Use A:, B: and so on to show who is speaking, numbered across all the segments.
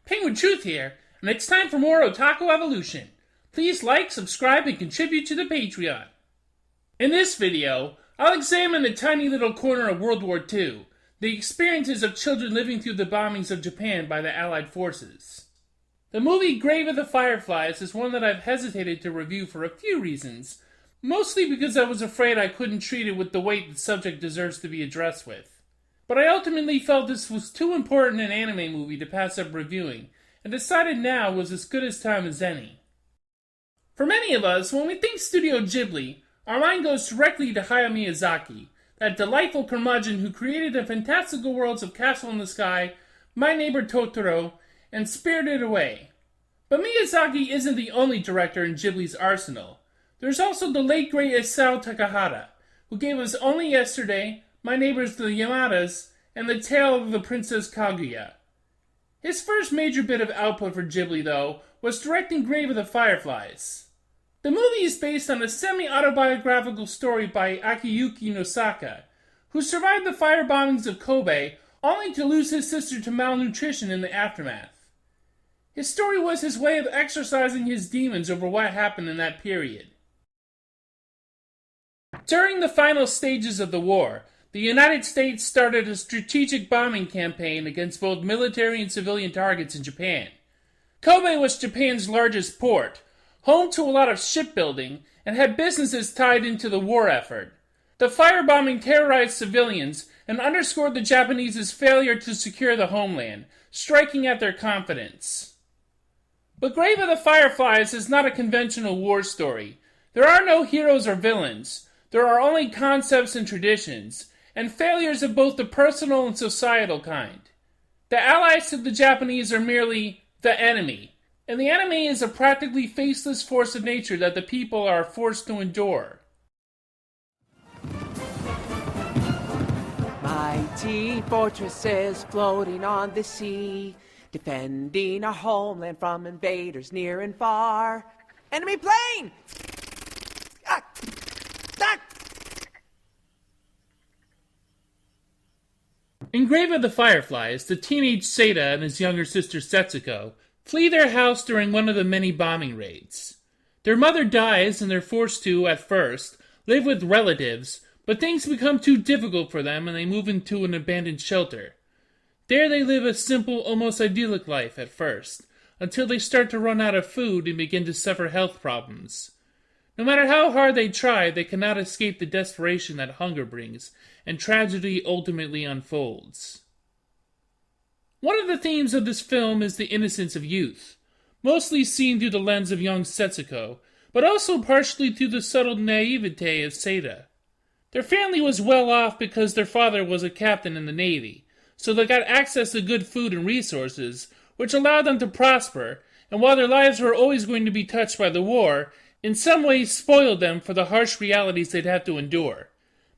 A: Penguin Truth here, and it's time for more Otaku Evolution. Please like, subscribe, and contribute to the Patreon. In this video, I'll examine a tiny little corner of World War II, the experiences of children living through the bombings of Japan by the Allied forces. The movie Grave of the Fireflies is one that I've hesitated to review for a few reasons, mostly because I was afraid I couldn't treat it with the weight the subject deserves to be addressed with. But I ultimately felt this was too important an anime movie to pass up reviewing, and decided now was as good a time as any. For many of us, when we think Studio Ghibli, our mind goes directly to Hayao Miyazaki, that delightful curmudgeon who created the fantastical worlds of Castle in the Sky, My Neighbor Totoro, and Spirited Away. But Miyazaki isn't the only director in Ghibli's arsenal. There's also the late great Isao Takahata, who gave us Only Yesterday, My Neighbors the Yamadas, and The Tale of the Princess Kaguya. His first major bit of output for Ghibli, though, was directing Grave of the Fireflies. The movie is based on a semi-autobiographical story by Akiyuki Nosaka, who survived the fire bombings of Kobe only to lose his sister to malnutrition in the aftermath. His story was his way of exorcising his demons over what happened in that period. During the final stages of the war, the United States started a strategic bombing campaign against both military and civilian targets in Japan. Kobe was Japan's largest port, home to a lot of shipbuilding, and had businesses tied into the war effort. The firebombing terrorized civilians and underscored the Japanese's failure to secure the homeland, striking at their confidence. But Grave of the Fireflies is not a conventional war story. There are no heroes or villains. There are only concepts and traditions, and failures of both the personal and societal kind. The allies to the Japanese are merely the enemy, and the enemy is a practically faceless force of nature that the people are forced to endure.
B: Mighty fortresses floating on the sea, defending our homeland from invaders near and far. Enemy plane! Ah! Ah!
A: In Grave of the Fireflies, the teenage Seita and his younger sister Setsuko flee their house during one of the many bombing raids. Their mother dies and they're forced to, at first, live with relatives, but things become too difficult for them and they move into an abandoned shelter. There they live a simple, almost idyllic life at first, until they start to run out of food and begin to suffer health problems. No matter how hard they try, they cannot escape the desperation that hunger brings, and tragedy ultimately unfolds. One of the themes of this film is the innocence of youth, mostly seen through the lens of young Setsuko, but also partially through the subtle naivete of Seita. Their family was well off because their father was a captain in the Navy, so they got access to good food and resources, which allowed them to prosper, and while their lives were always going to be touched by the war, in some ways spoiled them for the harsh realities they'd have to endure.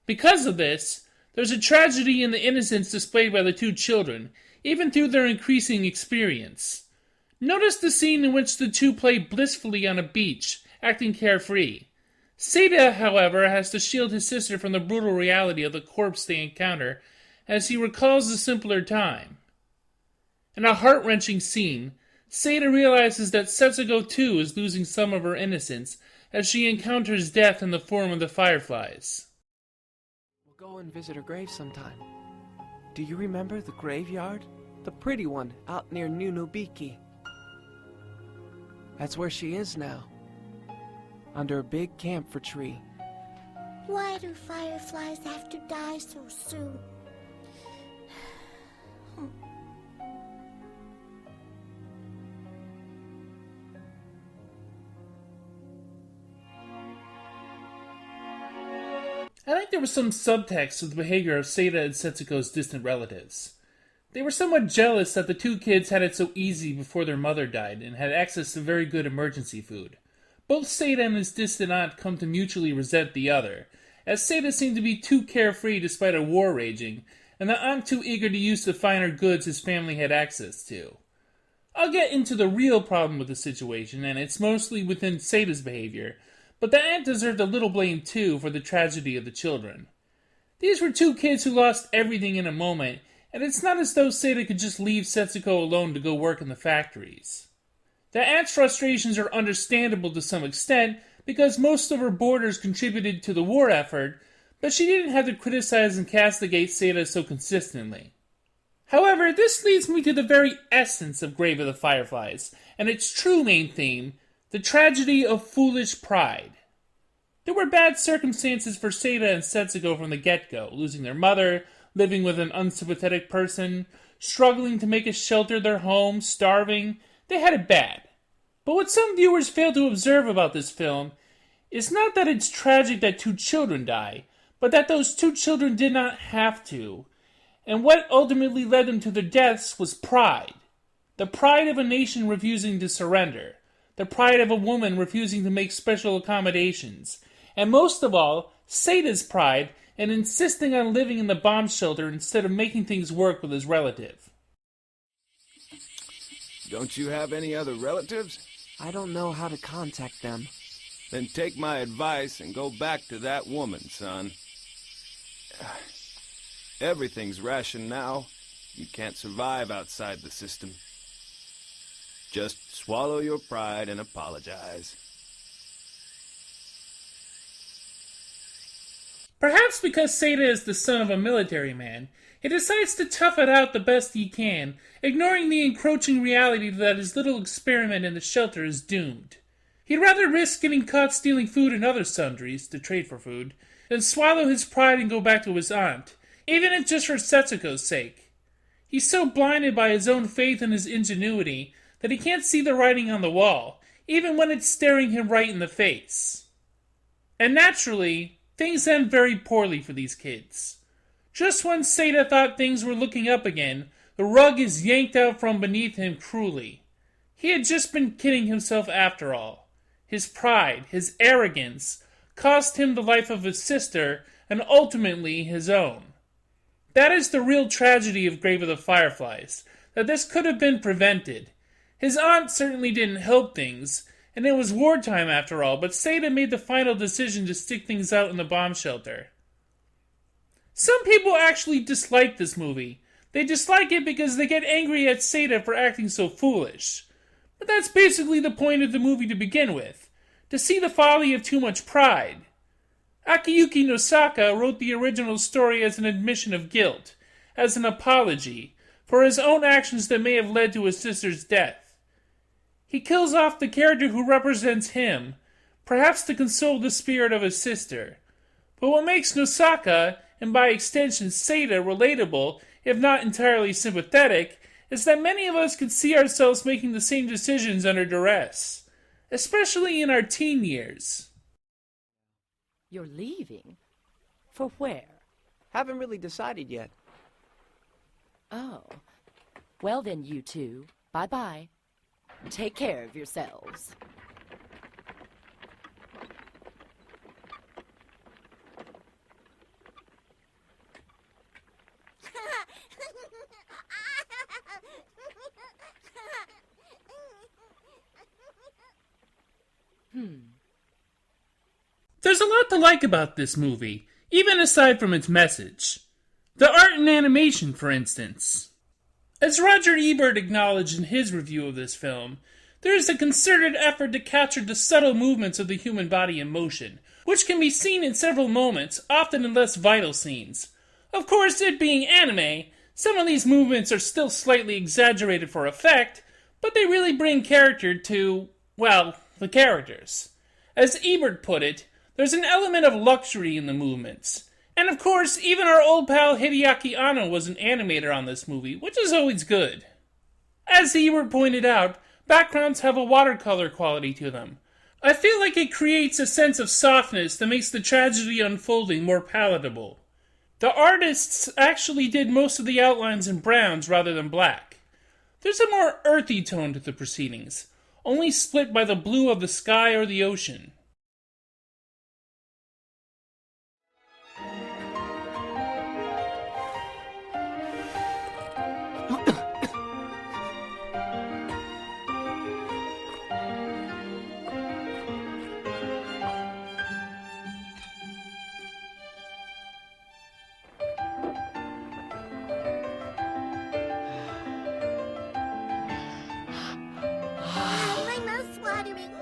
A: Because of this, there's a tragedy in the innocence displayed by the two children, even through their increasing experience. Notice the scene in which the two play blissfully on a beach, acting carefree. Seita, however, has to shield his sister from the brutal reality of the corpse they encounter as he recalls the simpler time. In a heart-wrenching scene, Seita realizes that Setsuko too is losing some of her innocence as she encounters death in the form of the Fireflies.
B: We'll go and visit her grave sometime. Do you remember the graveyard? The pretty one out near Nunobiki. That's where she is now. Under a big camphor tree.
C: Why do fireflies have to die so soon?
A: I think there was some subtext to the behavior of Seita and Setsuko's distant relatives. They were somewhat jealous that the two kids had it so easy before their mother died and had access to very good emergency food. Both Seita and his distant aunt come to mutually resent the other, as Seita seemed to be too carefree despite a war raging, and the aunt too eager to use the finer goods his family had access to. I'll get into the real problem with the situation, and it's mostly within Seita's behavior, but the aunt deserved a little blame too for the tragedy of the children. These were two kids who lost everything in a moment, and it's not as though Seita could just leave Setsuko alone to go work in the factories. The aunt's frustrations are understandable to some extent because most of her boarders contributed to the war effort, but she didn't have to criticize and castigate Seita so consistently. However, this leads me to the very essence of Grave of the Fireflies, and its true main theme, the tragedy of foolish pride. There were bad circumstances for Seita and Setsuko from the get-go, losing their mother, living with an unsympathetic person, struggling to make a shelter their home, starving. They had it bad. But what some viewers fail to observe about this film is not that it's tragic that 2 children die, but that those 2 children did not have to. And what ultimately led them to their deaths was pride. The pride of a nation refusing to surrender. The pride of a woman refusing to make special accommodations. And most of all, Seita's pride in insisting on living in the bomb shelter instead of making things work with his relative.
D: Don't you have any other relatives?
B: I don't know how to contact them.
D: Then take my advice and go back to that woman, son. Everything's rationed now. You can't survive outside the system. Just swallow your pride and apologize.
A: Perhaps because Seita is the son of a military man, he decides to tough it out the best he can, ignoring the encroaching reality that his little experiment in the shelter is doomed. He'd rather risk getting caught stealing food and other sundries, to trade for food, than swallow his pride and go back to his aunt, even if just for Setsuko's sake. He's so blinded by his own faith and his ingenuity that he can't see the writing on the wall, even when it's staring him right in the face. And naturally, things end very poorly for these kids. Just when Seita thought things were looking up again, the rug is yanked out from beneath him cruelly. He had just been kidding himself after all. His pride, his arrogance, cost him the life of his sister and ultimately his own. That is the real tragedy of Grave of the Fireflies, that this could have been prevented. His aunt certainly didn't help things, and it was wartime after all, but Seita made the final decision to stick things out in the bomb shelter. Some people actually dislike this movie. They dislike it because they get angry at Seita for acting so foolish. But that's basically the point of the movie to begin with, to see the folly of too much pride. Akiyuki Nosaka wrote the original story as an admission of guilt, as an apology, for his own actions that may have led to his sister's death. He kills off the character who represents him, perhaps to console the spirit of his sister. But what makes Nosaka, and by extension Seita, relatable, if not entirely sympathetic, is that many of us could see ourselves making the same decisions under duress, especially in our teen years.
E: You're leaving? For where?
B: Haven't really decided yet.
E: Oh. Well then, you two. Bye-bye. Take care of yourselves.
A: There's a lot to like about this movie, even aside from its message. The art and animation, for instance. As Roger Ebert acknowledged in his review of this film, there is a concerted effort to capture the subtle movements of the human body in motion, which can be seen in several moments, often in less vital scenes. Of course, it being anime, some of these movements are still slightly exaggerated for effect, but they really bring character to, well, the characters. As Ebert put it, there's an element of luxury in the movements. And of course, even our old pal Hideaki Anno was an animator on this movie, which is always good. As Ebert pointed out, backgrounds have a watercolor quality to them. I feel like it creates a sense of softness that makes the tragedy unfolding more palatable. The artists actually did most of the outlines in browns rather than black. There's a more earthy tone to the proceedings, only split by the blue of the sky or the ocean.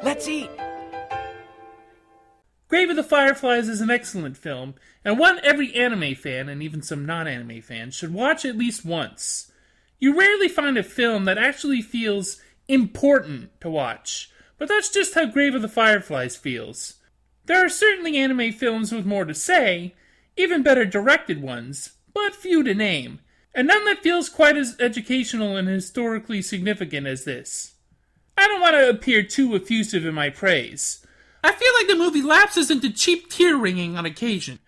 B: Let's eat.
A: Grave of the Fireflies is an excellent film, and one every anime fan, and even some non-anime fans, should watch at least once. You rarely find a film that actually feels important to watch, but that's just how Grave of the Fireflies feels. There are certainly anime films with more to say, even better directed ones, but few to name, and none that feels quite as educational and historically significant as this. I don't want to appear too effusive in my praise. I feel like the movie lapses into cheap tear-wringing on occasion,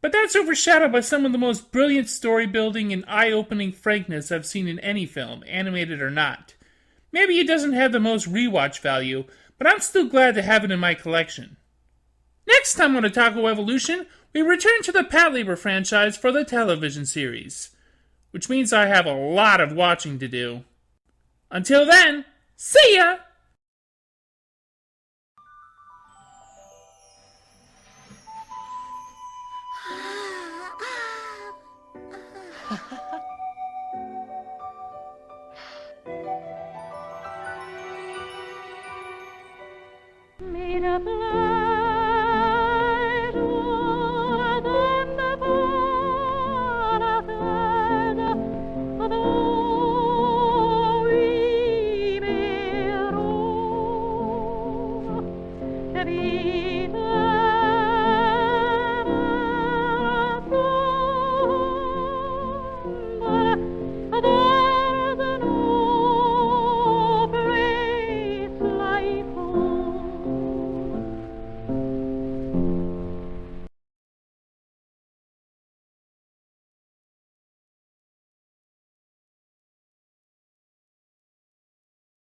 A: but that's overshadowed by some of the most brilliant story-building and eye-opening frankness I've seen in any film, animated or not. Maybe it doesn't have the most rewatch value, but I'm still glad to have it in my collection. Next time on Otaku Evolution, we return to the Patlabor franchise for the television series, which means I have a lot of watching to do. Until then, see ya!
F: Made of love.